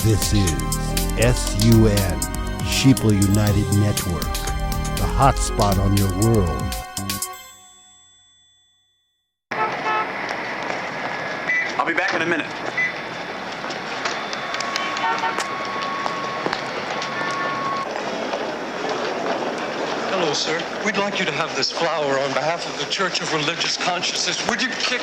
This is SUN, Sheeple United Network, the hotspot on your world. I'll be back in a minute. Hello, sir. We'd like you to have this flower on behalf of the Church of Religious Consciousness. Would you kick...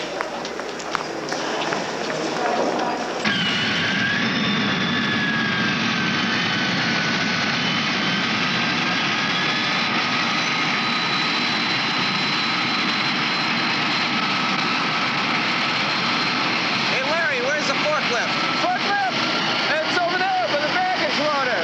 Hey, Larry, where's the forklift? Forklift! It's over there by the baggage loader.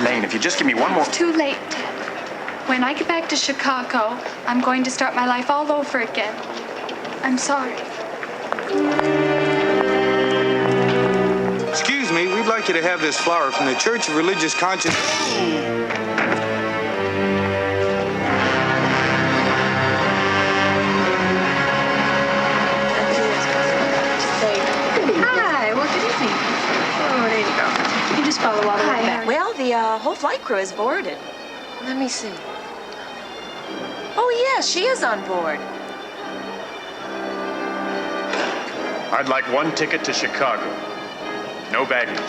Lane, if you just give me one more... Too late, Ted. When I get back to Chicago, I'm going to start my life all over again. I'm sorry. Excuse me, we'd like you to have this flower from the Church of Religious Consciousness. Hi, well, good evening. Oh, there you go. You can just follow all the way back. Well, the whole flight crew is boarded. Let me see. Oh, yeah, she is on board. I'd like one ticket to Chicago. No baggage.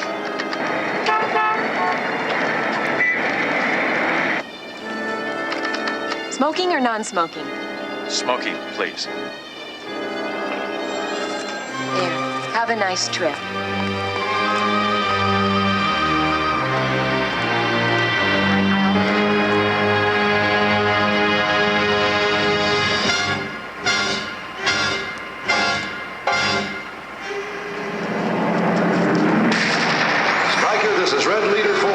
Smoking or non-smoking? Smoking, please. There. Have a nice trip. Stryker, this is Red Leader 4.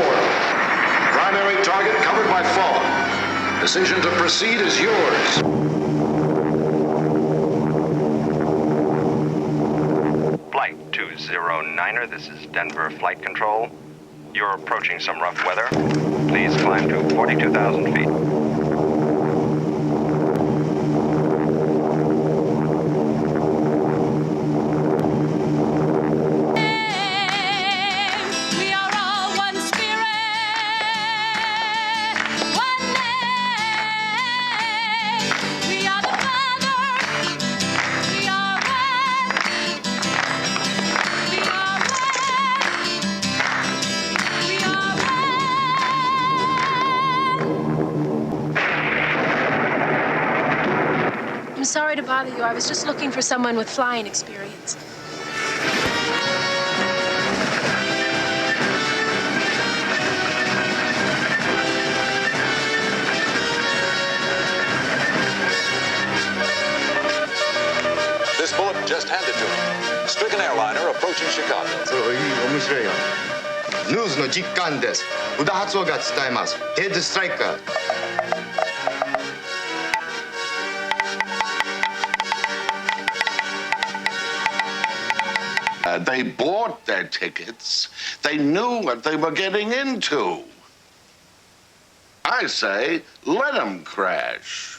Primary target covered by fog. Decision to proceed is yours. Flight 209er, this is Denver Flight Control. You're approaching some rough weather. Please climb to 42,000 feet. We are all one spirit, one name. We are the Father. We are one. We are one. We are one. I'm sorry to bother you. I was just looking for someone with flying experience. This bullet just handed to me. Stricken airliner approaching Chicago. 面白いよ。ヌーズの実感です。宇田発音が伝えます。ヘッドストライカー。They bought their tickets. They knew what they were getting into. I say, let them crash.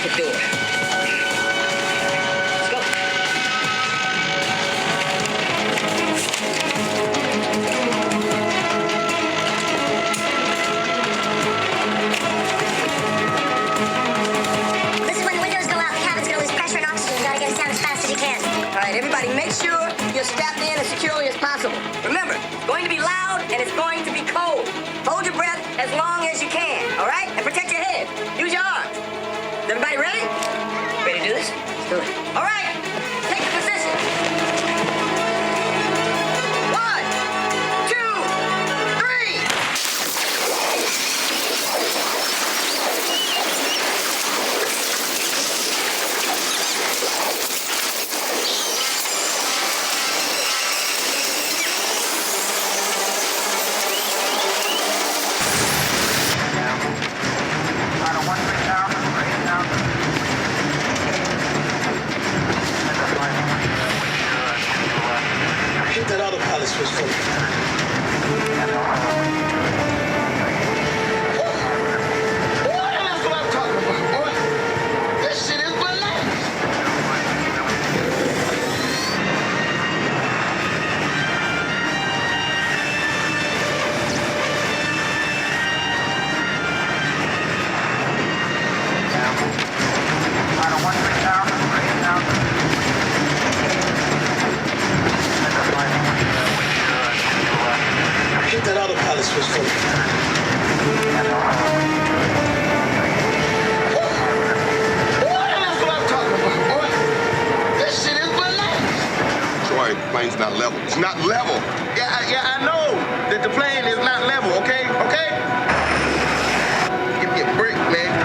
can do it. Let's go. This is when the windows go out, the cabin's gonna lose pressure and oxygen. You gotta get us down as fast as you can. All right, everybody, make sure you're strapped in as securely as possible. Remember, it's going to be loud and it's going to be cold. Hold your breath as long as you can, all right? And protect your head. Use your arms. Is everybody ready? Ready to do this? Let's do it. All right, take the position. 1, 2, 3. Get that autopilot switch for me. Boy, that's what I'm talking about, boy. This shit is bananas. Get that autopilot switch for me. Boy, that's what I'm talking about, boy. This shit is bananas. Troy, the plane's not level. It's not level. Yeah, I know that the plane is not level, okay? Okay? Give me a break, man.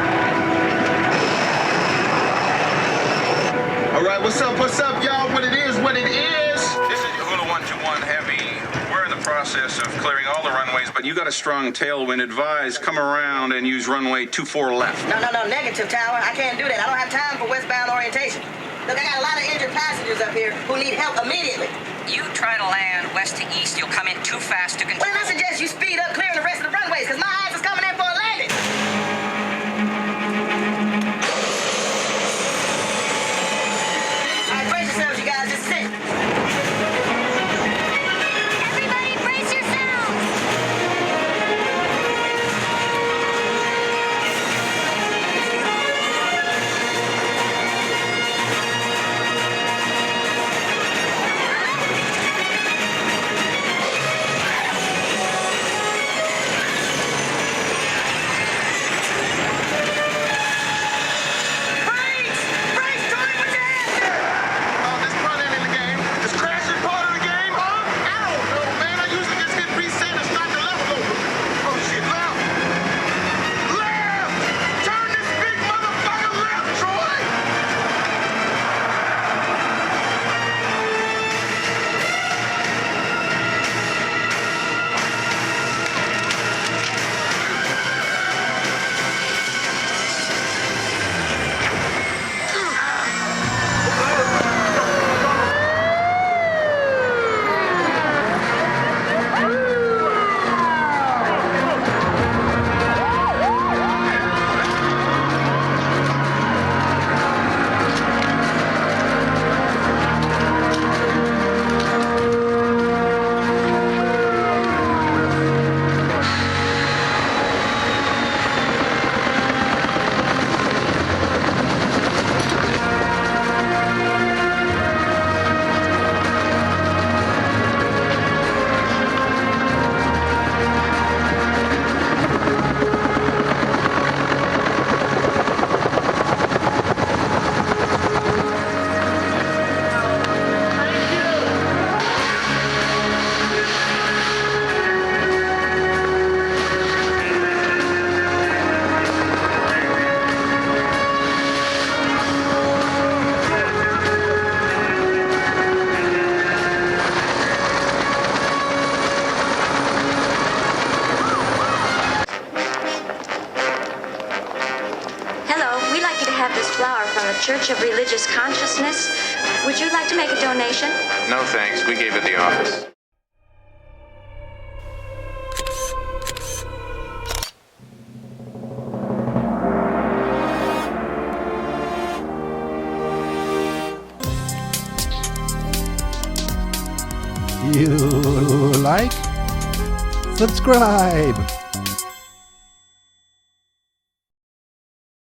All right, what's up, y'all? What it is, what it is. This is Hula 121 Heavy. We're in the process of clearing all the runways, but you got a strong tailwind. Advise, come around and use runway 24 left. No, negative, Tower. I can't do that. I don't have time for westbound orientation. Look, I got a lot of injured passengers up here who need help immediately. You try to land west to east, you'll come in too fast to control. Well, then I suggest you speed up clearing the rest of the runways, because my ass is coming in for a landing. All right, brace yourselves, you guys. Just sit. Everybody brace yourselves! Church of Religious Consciousness. Would you like to make a donation? No thanks, we gave it the office. you like, subscribe.